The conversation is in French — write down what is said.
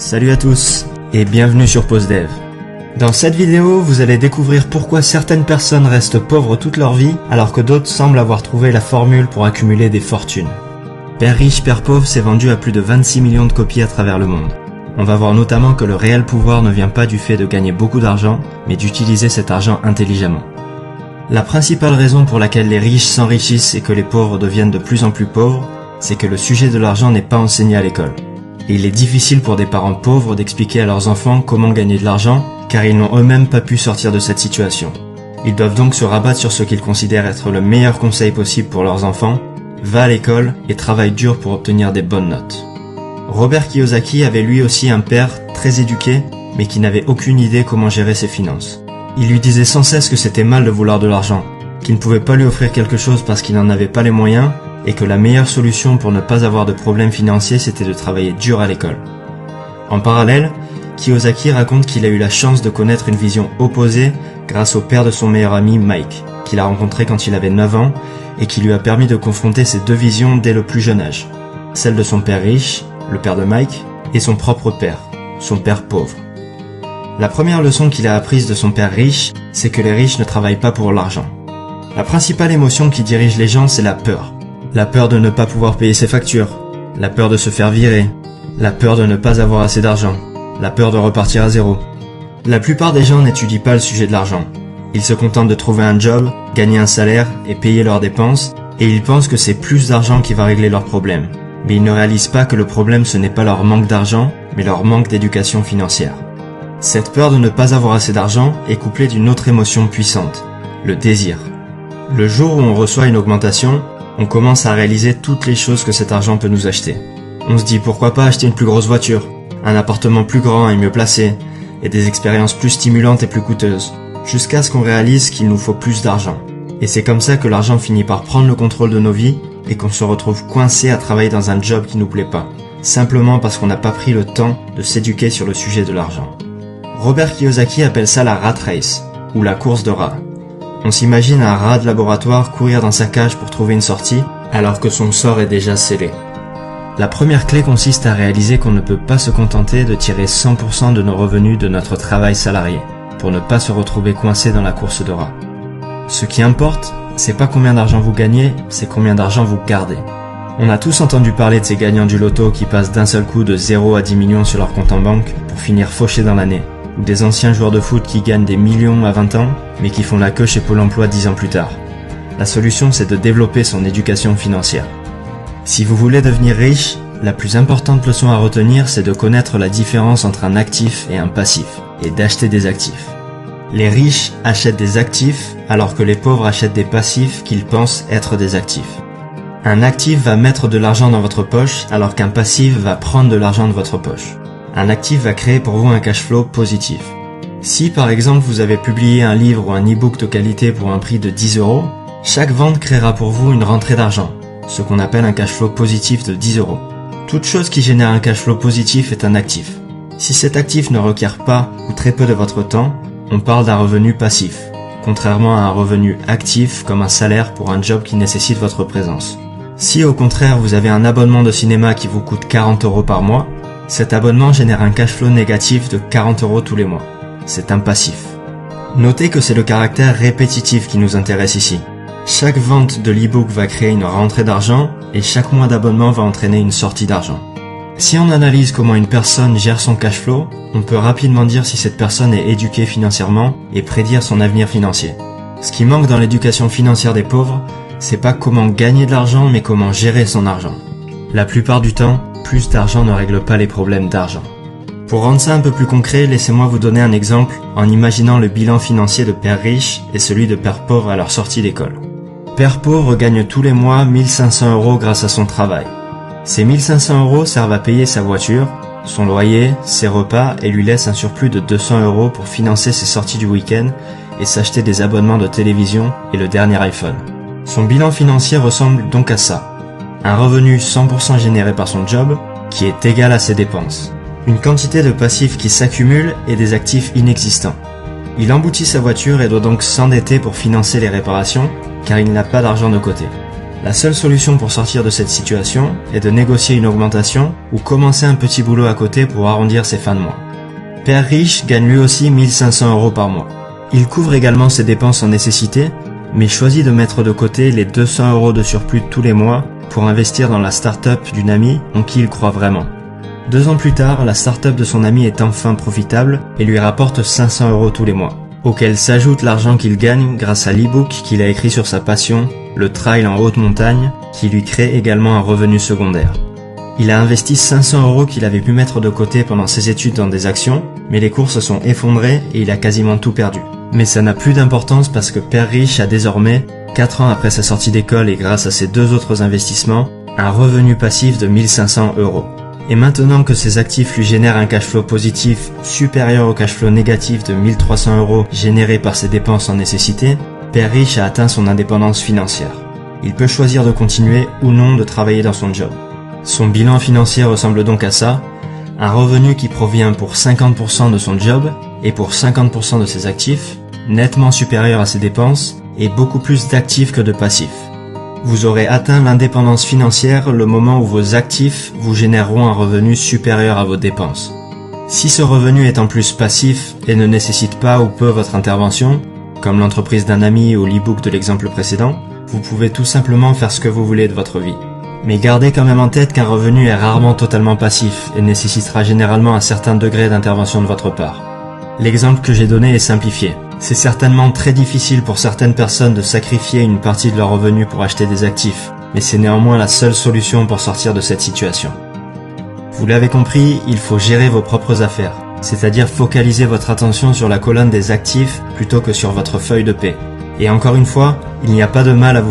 Salut à tous et bienvenue sur PostDev. Dans cette vidéo, vous allez découvrir pourquoi certaines personnes restent pauvres toute leur vie alors que d'autres semblent avoir trouvé la formule pour accumuler des fortunes. Père riche, Père pauvre s'est vendu à plus de 26 millions de copies à travers le monde. On va voir notamment que le réel pouvoir ne vient pas du fait de gagner beaucoup d'argent, mais d'utiliser cet argent intelligemment. La principale raison pour laquelle les riches s'enrichissent et que les pauvres deviennent de plus en plus pauvres, c'est que le sujet de l'argent n'est pas enseigné à l'école. Et il est difficile pour des parents pauvres d'expliquer à leurs enfants comment gagner de l'argent, car ils n'ont eux-mêmes pas pu sortir de cette situation. Ils doivent donc se rabattre sur ce qu'ils considèrent être le meilleur conseil possible pour leurs enfants: va à l'école et travaille dur pour obtenir des bonnes notes. Robert Kiyosaki avait lui aussi un père très éduqué, mais qui n'avait aucune idée comment gérer ses finances. Il lui disait sans cesse que c'était mal de vouloir de l'argent, qu'il ne pouvait pas lui offrir quelque chose parce qu'il n'en avait pas les moyens, et que la meilleure solution pour ne pas avoir de problèmes financiers c'était de travailler dur à l'école. En parallèle, Kiyosaki raconte qu'il a eu la chance de connaître une vision opposée grâce au père de son meilleur ami Mike, qu'il a rencontré quand il avait 9 ans et qui lui a permis de confronter ces deux visions dès le plus jeune âge. Celle de son père riche, le père de Mike, et son propre père, son père pauvre. La première leçon qu'il a apprise de son père riche, c'est que les riches ne travaillent pas pour l'argent. La principale émotion qui dirige les gens, c'est la peur. La peur de ne pas pouvoir payer ses factures, la peur de se faire virer, la peur de ne pas avoir assez d'argent, la peur de repartir à zéro. La plupart des gens n'étudient pas le sujet de l'argent. Ils se contentent de trouver un job, gagner un salaire et payer leurs dépenses, et ils pensent que c'est plus d'argent qui va régler leurs problèmes. Mais ils ne réalisent pas que le problème ce n'est pas leur manque d'argent, mais leur manque d'éducation financière. Cette peur de ne pas avoir assez d'argent est couplée d'une autre émotion puissante, le désir. Le jour où on reçoit une augmentation, on commence à réaliser toutes les choses que cet argent peut nous acheter. On se dit pourquoi pas acheter une plus grosse voiture, un appartement plus grand et mieux placé, et des expériences plus stimulantes et plus coûteuses, jusqu'à ce qu'on réalise qu'il nous faut plus d'argent. Et c'est comme ça que l'argent finit par prendre le contrôle de nos vies et qu'on se retrouve coincé à travailler dans un job qui nous plaît pas, simplement parce qu'on n'a pas pris le temps de s'éduquer sur le sujet de l'argent. Robert Kiyosaki appelle ça la rat race, ou la course de rats. On s'imagine un rat de laboratoire courir dans sa cage pour trouver une sortie, alors que son sort est déjà scellé. La première clé consiste à réaliser qu'on ne peut pas se contenter de tirer 100% de nos revenus de notre travail salarié, pour ne pas se retrouver coincé dans la course de rats. Ce qui importe, c'est pas combien d'argent vous gagnez, c'est combien d'argent vous gardez. On a tous entendu parler de ces gagnants du loto qui passent d'un seul coup de 0 à 10 millions sur leur compte en banque pour finir fauchés dans l'année, ou des anciens joueurs de foot qui gagnent des millions à 20 ans, mais qui font la queue chez Pôle emploi 10 ans plus tard. La solution, c'est de développer son éducation financière. Si vous voulez devenir riche, la plus importante leçon à retenir, c'est de connaître la différence entre un actif et un passif, et d'acheter des actifs. Les riches achètent des actifs, alors que les pauvres achètent des passifs qu'ils pensent être des actifs. Un actif va mettre de l'argent dans votre poche, alors qu'un passif va prendre de l'argent de votre poche. Un actif va créer pour vous un cash flow positif. Si par exemple vous avez publié un livre ou un e-book de qualité pour un prix de 10 €, chaque vente créera pour vous une rentrée d'argent, ce qu'on appelle un cash flow positif de 10 €. Toute chose qui génère un cash flow positif est un actif. Si cet actif ne requiert pas ou très peu de votre temps, on parle d'un revenu passif, contrairement à un revenu actif comme un salaire pour un job qui nécessite votre présence. Si au contraire vous avez un abonnement de cinéma qui vous coûte 40 € par mois, cet abonnement génère un cash flow négatif de 40 € tous les mois. C'est un passif. Notez que c'est le caractère répétitif qui nous intéresse ici. Chaque vente de l'e-book va créer une rentrée d'argent et chaque mois d'abonnement va entraîner une sortie d'argent. Si on analyse comment une personne gère son cash flow, on peut rapidement dire si cette personne est éduquée financièrement et prédire son avenir financier. Ce qui manque dans l'éducation financière des pauvres, c'est pas comment gagner de l'argent mais comment gérer son argent. La plupart du temps, plus d'argent ne règle pas les problèmes d'argent. Pour rendre ça un peu plus concret, laissez-moi vous donner un exemple en imaginant le bilan financier de père riche et celui de père pauvre à leur sortie d'école. Père pauvre gagne tous les mois 1500 € grâce à son travail. Ces 1500 € servent à payer sa voiture, son loyer, ses repas et lui laissent un surplus de 200 € pour financer ses sorties du week-end et s'acheter des abonnements de télévision et le dernier iPhone. Son bilan financier ressemble donc à ça. Un revenu 100% généré par son job, qui est égal à ses dépenses. Une quantité de passifs qui s'accumule et des actifs inexistants. Il emboutit sa voiture et doit donc s'endetter pour financer les réparations, car il n'a pas d'argent de côté. La seule solution pour sortir de cette situation est de négocier une augmentation ou commencer un petit boulot à côté pour arrondir ses fins de mois. Père riche gagne lui aussi 1500 € par mois. Il couvre également ses dépenses en nécessité, mais choisit de mettre de côté les 200 € de surplus tous les mois pour investir dans la start-up d'une amie en qui il croit vraiment. 2 ans plus tard, la start-up de son ami est enfin profitable et lui rapporte 500 € tous les mois, auquel s'ajoute l'argent qu'il gagne grâce à l'e-book qu'il a écrit sur sa passion, le trail en haute montagne, qui lui crée également un revenu secondaire. Il a investi 500 € qu'il avait pu mettre de côté pendant ses études dans des actions, mais les cours se sont effondrés et il a quasiment tout perdu. Mais ça n'a plus d'importance parce que Père riche a désormais, 4 ans après sa sortie d'école et grâce à ses 2 autres investissements, un revenu passif de 1500 €. Et maintenant que ses actifs lui génèrent un cash flow positif supérieur au cash flow négatif de 1300 € généré par ses dépenses en nécessité, Père riche a atteint son indépendance financière. Il peut choisir de continuer ou non de travailler dans son job. Son bilan financier ressemble donc à ça, un revenu qui provient pour 50% de son job et pour 50% de ses actifs, nettement supérieur à ses dépenses et beaucoup plus d'actifs que de passifs. Vous aurez atteint l'indépendance financière le moment où vos actifs vous généreront un revenu supérieur à vos dépenses. Si ce revenu est en plus passif et ne nécessite pas ou peu votre intervention, comme l'entreprise d'un ami ou l'e-book de l'exemple précédent, vous pouvez tout simplement faire ce que vous voulez de votre vie. Mais gardez quand même en tête qu'un revenu est rarement totalement passif et nécessitera généralement un certain degré d'intervention de votre part. L'exemple que j'ai donné est simplifié. C'est certainement très difficile pour certaines personnes de sacrifier une partie de leur revenu pour acheter des actifs, mais c'est néanmoins la seule solution pour sortir de cette situation. Vous l'avez compris, il faut gérer vos propres affaires, c'est-à-dire focaliser votre attention sur la colonne des actifs plutôt que sur votre feuille de paie. Et encore une fois, il n'y a pas de mal à vous